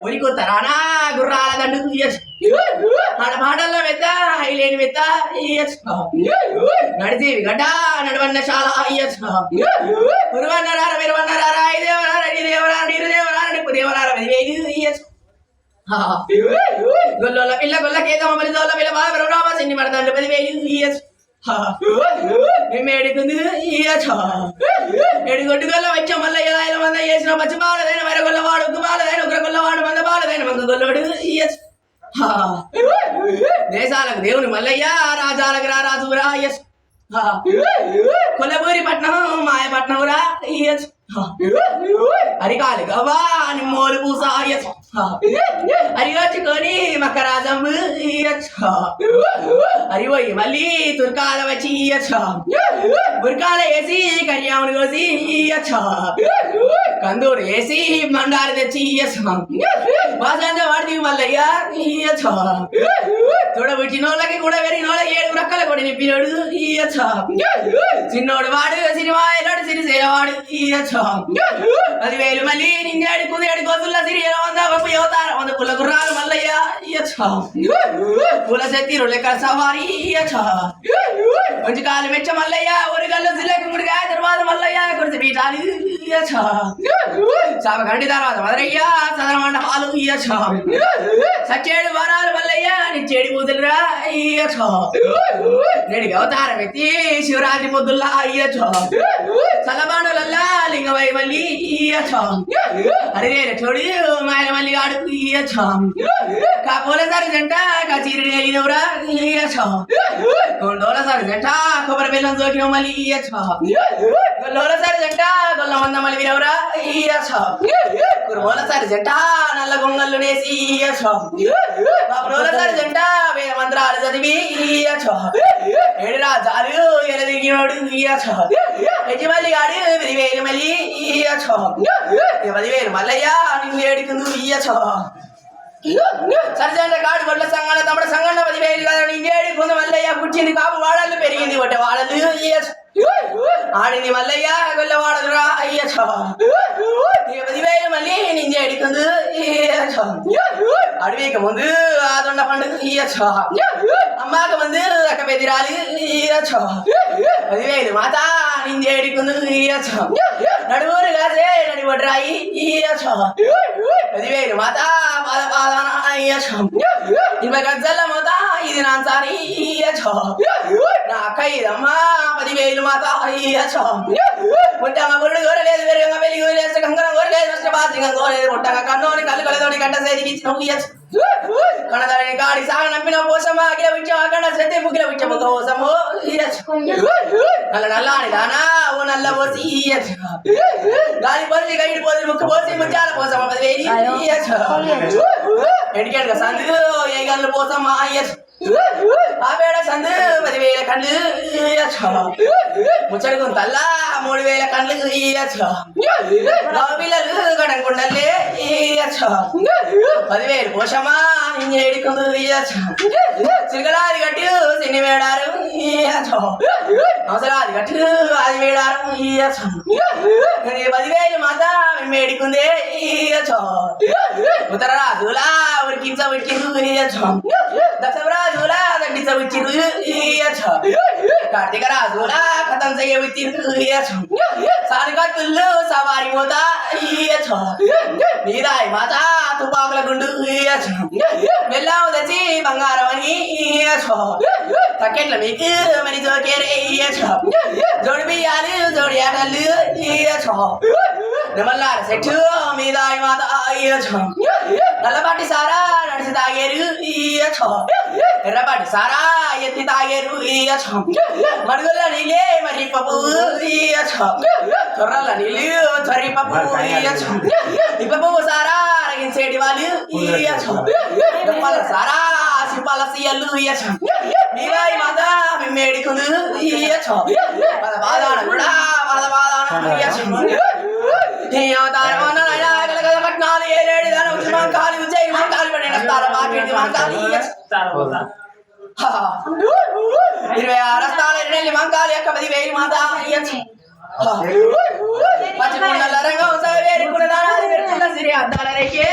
ఉరికొత్తరానా గుర్రాల దండు ఆడ మాటల్లో వెత్త హైలేని వెత్త నడిచేవి గడ్డ నడవన్న చాలా గురువన్నరార వీరవన్నరారా ఐదేవరార నీదేవరార నీరుదేవరార నిప్పు దేవరార గొల్ల పిల్ల గొల్ల కేతమ్మ పది దోళ్ళ పిల్ల బాగా బ్రహ్మ సిన్ని మడతాండ్రు 10,000 మేడికుంది ఎడిగొడ్డుగొల్ల వచ్చా మళ్ళీ ఎలా మంద చేసిన పచ్చి బాలదైన వెరగొల్లవాడు ఉగ్గు బాలదైన ఉగ్రగొల్లవాడు మంద బాలదైన మంద గొల్లవాడు దేశాలకు దేవుని మల్లయ్య రాజాలకు రాజురా కొల్లపూరి పట్నం మాయపట్నం రా అరికాలి గవా నిమ్మోలు పూస అరిగొచ్చుకొని మకరాజం అరిపోయి మళ్ళీ తుర్కాల వచ్చి బుర్కాల వేసి కన్యాముని కోసి కందూరు వేసి మండాలు తెచ్చి వాసంత వాడిది మల్లయ్య తోడబుట్టిన వాళ్ళకి కూడా వెరిగిన వాళ్ళకి 7 రక్కల కూడా నింపినోడు చిన్నోడు వాడు సినిమా సిరిసేవాడు 10,000 మళ్ళీ నింజాడి కుదేడి కోతుల్లో సిరి 100 యువతార 100 పుల్ల గుర్రాలు మల్లయ్య పూల సెత్తిరు లెక్క సవారి కొంచెం కాలు మెచ్చ మల్లయ్య ఒరిగల్లు సిల్లకుడిగా తర్వాత మల్లయ్య కుడిసి పీఠాలు చాప గండి తర్వాత మదరయ్య చదరమండ పాలు సచ్చేడు వారాలు మల్లయ్య నిచ్చేడి పూతులు రా నేడికి అవతారం ఎత్తి శివరాత్రి పొద్దుల్లా చల్లబాణులల్లా లింగమై మళ్ళీ అరే చోడి మాయల మళ్ళీ ఆడు కాపోల సారి జంట కచీరి వెళ్ళినవురా కొండోల సారి జంట కొబ్బరి బెల్లం జోకిన మళ్ళీ గొల్లోల సారి జంట గొల్ల మంద మళ్ళీ వినవురా కురుమోల సారి జంట నల్ల గొంగళ్ళు నేసి బాబులోల సారి జంట వేద మంత్రాలు చదివి 7 రాజాలు ఎలదిగినోడు యజమల్లి గాడు 10,000 మళ్ళీ 10,000 మల్లయ్య నిన్ను ఏడుకుందు సరిజంట కాడు గొడ్ల సంగణ తమ్ముడు సంగణ 10,000 కదా నిన్ను ఏడుకుందు మల్లయ్య పుట్టింది కాపు వాడలు పెరిగింది ఒకటి వాడలు ఆడింది మల్లయ్య గొల్ల వాడలు రా 10,000 మళ్ళీ నిన్ను ఏడుకుందు అడవికి ముందు ఆ దొండ పండుగ అమ్మాక ముందు అక్క పెదిరాలి 10,000 మాత నిందేడికుందు నడువురు కాసే నడిబడ్రాయి 10,000 మాత పాద పాదాన 20 గజ్జల మాత ఇది నా సారి నా అక్క ఇదమ్మా 10,000 మాత పుట్టమ్మ గురుడు గోరలేదు వెరుగ వెలి గోరేసి కంగరం గోరలేదు బాసింగం గోరేది పుట్టగా కన్నోని కళ్ళు కలదోని గంట సేదికి కణదాని గాడి సాగ నంపిన పోసమా అగిల విచ్చ అగండ సెతే ముగిల విచ్చ పోసమో నల్ల నల్లాని దానా ఓ నల్ల పోసి గాలి పోసి గైడి పోసి ముక్కు పోసి ముచ్చాల పోసమా 10,000 ఎడికెండ్గా సందు ఏ గల్లు పోసమా ఆ పేడ సందు 10,000 కండ్లు ముచ్చడుకుని తల్లా 3,000 కండ్లు పిల్లలు గడంకుండలే 10,000 పోషమా ఏడుకుందు చిలకలాది గట్టు సిన్ని వేడారు అవసరాది గట్టు అది వేడారు 10,000 మాత మేడుకుందే ఉత్తర రాజులా ఉరికించ ఉడికిందు దశరాజులా దండిచ ఉచ్చిరు కార్తీక రాజులా కథం చెయ్య ఉచ్చిరు సారికత్తుల్లో సవారి మోత నీరాయి మాత తుపాకుల గుండు మెల్లావు తెచ్చి బంగారం అని తక్కెట్ల మీకు మరి జోకేరే జోడి బియ్యాలు జోడి ఆటలు నిమల్లార సెట్టు మీద మాత నల్లపాటి సారా నడిచి తాగేరు ఎర్రపాటి సారా ఎత్తి తాగేరు మడుగుల నీళ్ళే మరి పప్పు చొర్రల నీళ్ళు చొర్రి పప్పు ఇప్పపు సారా అరగించేటి వాళ్ళు గొప్పల సారా సింపాల సీయలు నీరాయి మాత మేడికుందు బాధాన కూడా బాధాన కట్నాలు 7 దాని కాలి విజయ్ కాలి పడిన 26 స్థానాలు మంకాలి యొక్క 10,000 మాత పచ్చికొండల రంగం సావేరుకున్న దానాది పెడుతున్న సిరి అద్దాల రేకే